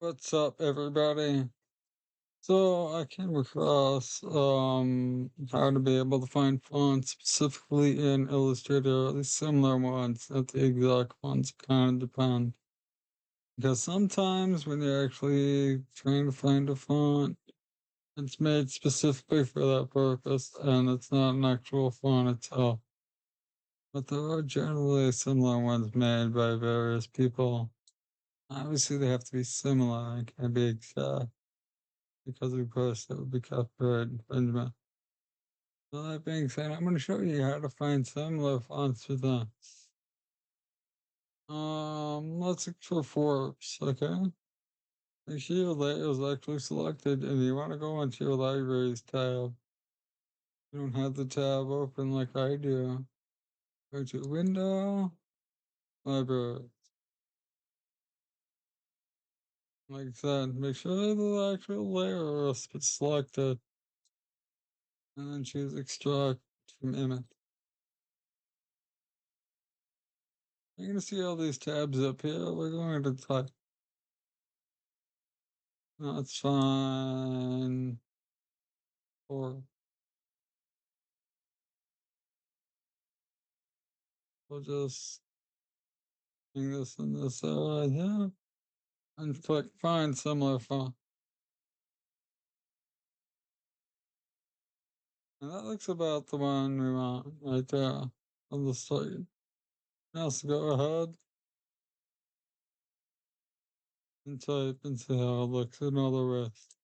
What's up, everybody? So I came across how to be able to find fonts specifically in Illustrator, or at least similar ones, not the exact ones, kind of depend. Because sometimes when you're actually trying to find a font, it's made specifically for that purpose, and it's not an actual font itself. But there are generally similar ones made by various people. Obviously, they have to be similar and can't be exact, because of course that would be copyright infringement. So that being said, I'm going to show you how to find similar fonts for them. Let's look for Forbes, okay? Make sure your layer is actually selected, and you want to go into your libraries tab. You don't have the tab open like I do. Go to Window, Library. Like that. Make sure the actual layer is selected, and then choose Extract from Image. You're going to see all these tabs up here. We're going to type. That's fine. Or we'll just bring this in this area here and click find similar font. And that looks about the one we want right there on the site. Now let's go ahead and type and see how it looks in all the rest.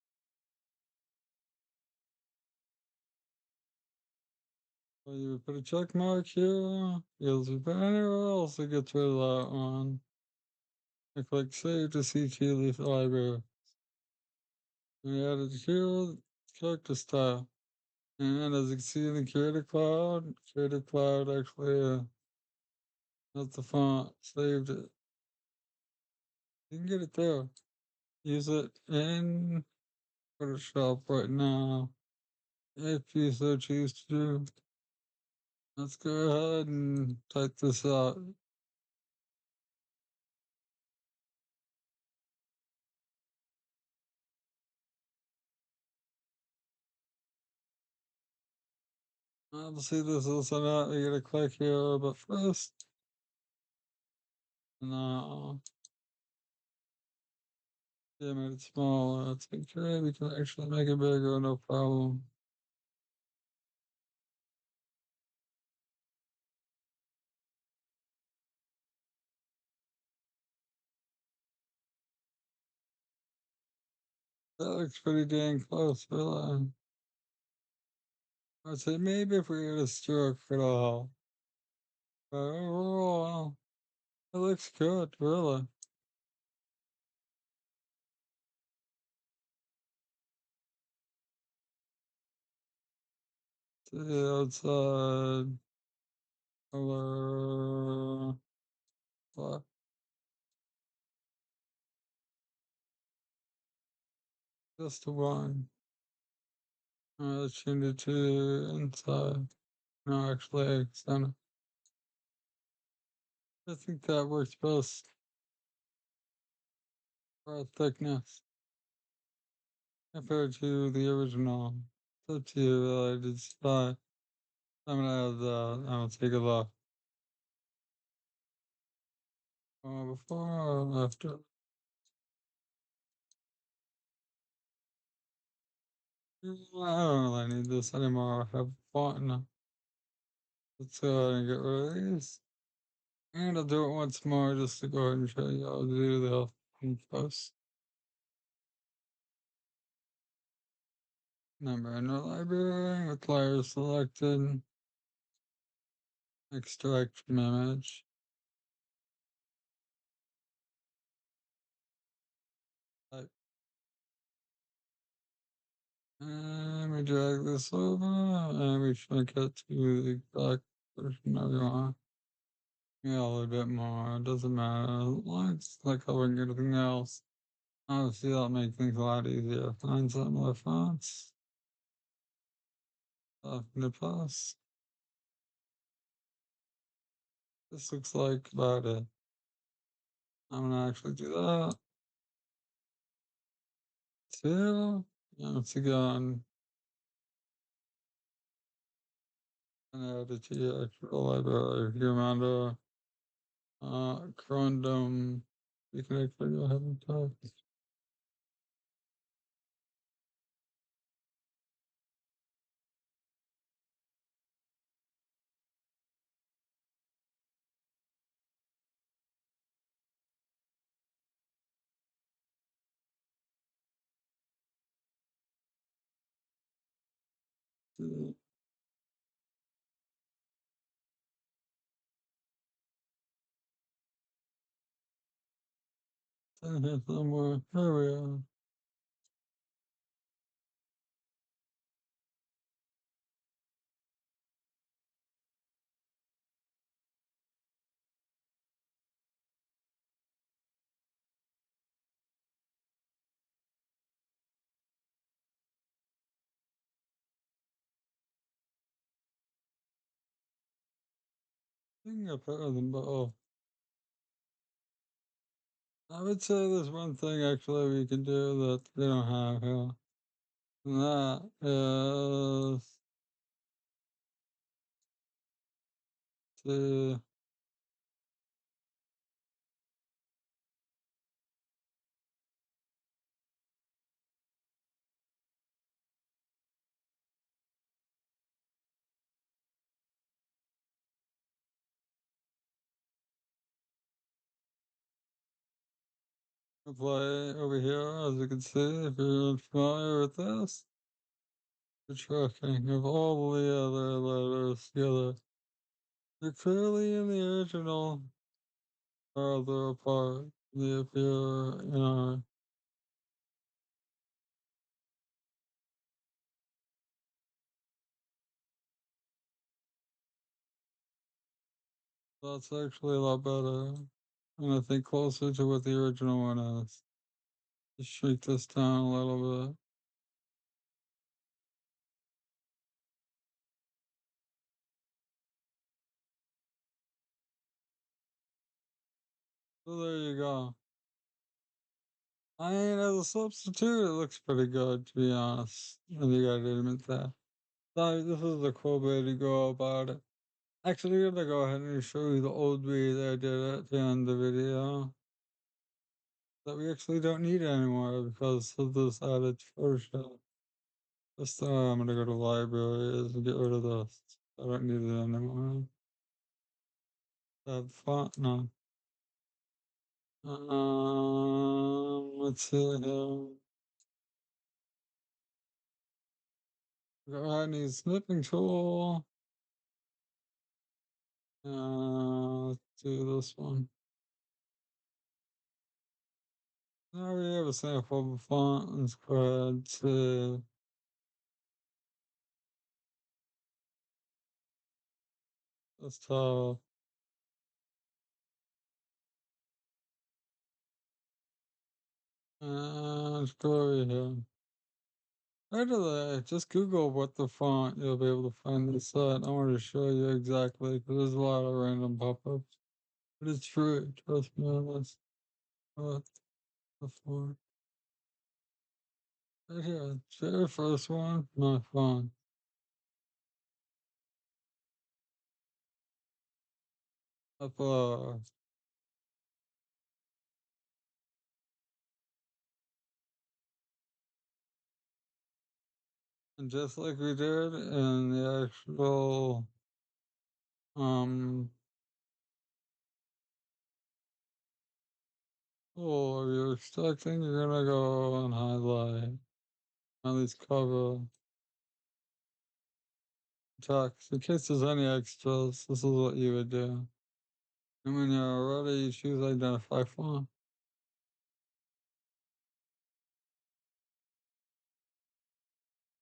So you would put a check mark here. Because if you put anywhere else, it gets rid of that one. I click save to see key leaf library. We added here character style. And as you can see in the Creative Cloud actually has the font, saved it. You can get it there. Use it in Photoshop right now if you so choose to do. Let's go ahead and type this out. Obviously, this is not, you gotta click here, but first, no. Yeah, made it smaller. It's okay, we can actually make it bigger, no problem. That looks pretty dang close, really. I'd say maybe if we get a stroke, it'll help. But overall, it looks good, really. See outside, color, black, just the one. Let's change it to inside. No, actually, center. I think that works best for our thickness compared to the original. It's up to you, really, to decide. I'm gonna add that. I'm gonna take a look. Before or after? I don't really need this anymore. I have fun. Let's go ahead and get rid of these. And I'll do it once more just to go ahead and show you how to do the health post. Number in the library, require selected, extract from image. Type. And we drag this over and we shrink it to the exact version that we want. Yeah, a little bit more, it doesn't matter. It's like covering everything else. Obviously, that'll make things a lot easier. Find similar fonts. Off the plus. This looks like about it. I'm gonna actually do that. two. Once again, and add it to your actual library. Humanda, Corundum. You can actually go ahead and type. Down here somewhere. There we are. I think I've heard of them, but oh. I would say there's one thing actually we can do that they don't have here. And that is to play over here, as you can see, if you're familiar with this. The tracking of all the other letters together. They're clearly in the original, farther apart. If you're, that's actually a lot better. And I think closer to what the original one is. Just shrink this down a little bit. So there you go. I mean, as a substitute, it looks pretty good, to be honest. And you gotta admit that. So this is the cool way to go about it. Actually, I'm gonna go ahead and show you the old way that I did it at the end of the video. That we actually don't need anymore because of this added version. This time I'm gonna go to libraries and get rid of this. I don't need it anymore. That font, no. Let's see here. Go ahead and use snipping tool. Let's do this one. Now we have a sample of a font. Let's go ahead to this top. And let's go over here. Right of that, just Google what the font, you'll be able to find this site. I want to show you exactly because there's a lot of random pop-ups. But it's true, trust me on this. What the font? Right here, very first one, my font. Upload. And just like we did in the actual um tool you're expecting, you're gonna go and highlight at least cover text. In case there's any extras, this is what you would do. And when you're ready, you choose identify font.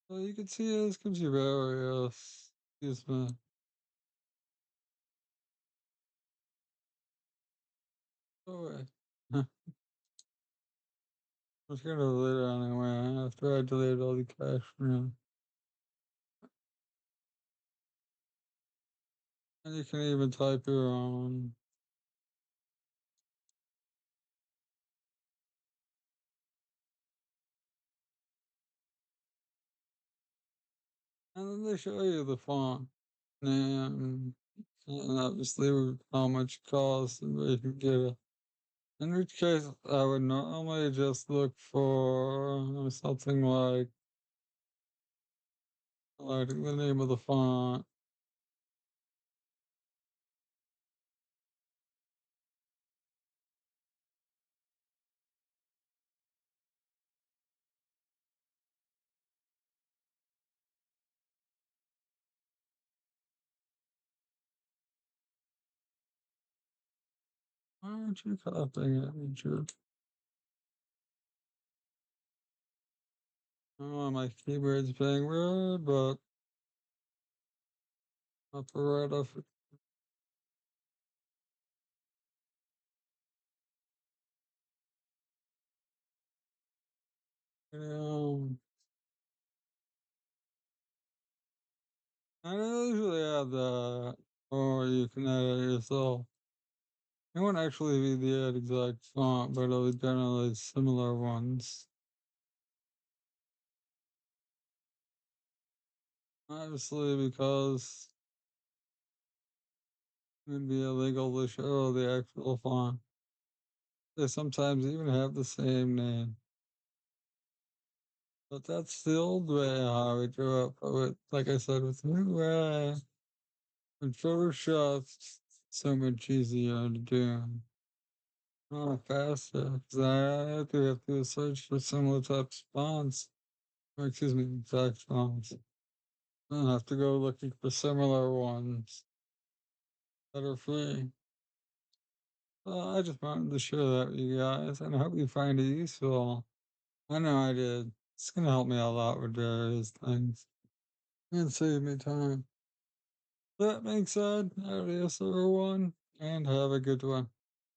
So you can see this gives you various, excuse me. Oh wait. I'm just gonna delete it anyway after I delete all the cache from you. And you can even type your own. and then they show you the font name, and obviously how much it costs and where you can get it. In which case, I would normally just look for something like the name of the font. Why aren't you copying it, Richard? Oh, my keyboard's being weird, but operator for um, I usually have that, or you can edit it yourself. It won't actually be the exact font, but it'll be generally similar ones. Obviously, because it'd be illegal to show the actual font. They sometimes even have the same name. But that's the old way how we drew up. But like I said, with new way, and Photoshop's so much easier to do. Oh, faster. 'Cause I have to do a search for similar types of fonts. Or excuse me, exact fonts. I have to go looking for similar ones that are free. I just wanted to share that with you guys, and I hope you find it useful. I know I did. It's gonna help me a lot with various things and save me time. That being said, adios everyone, and have a good one.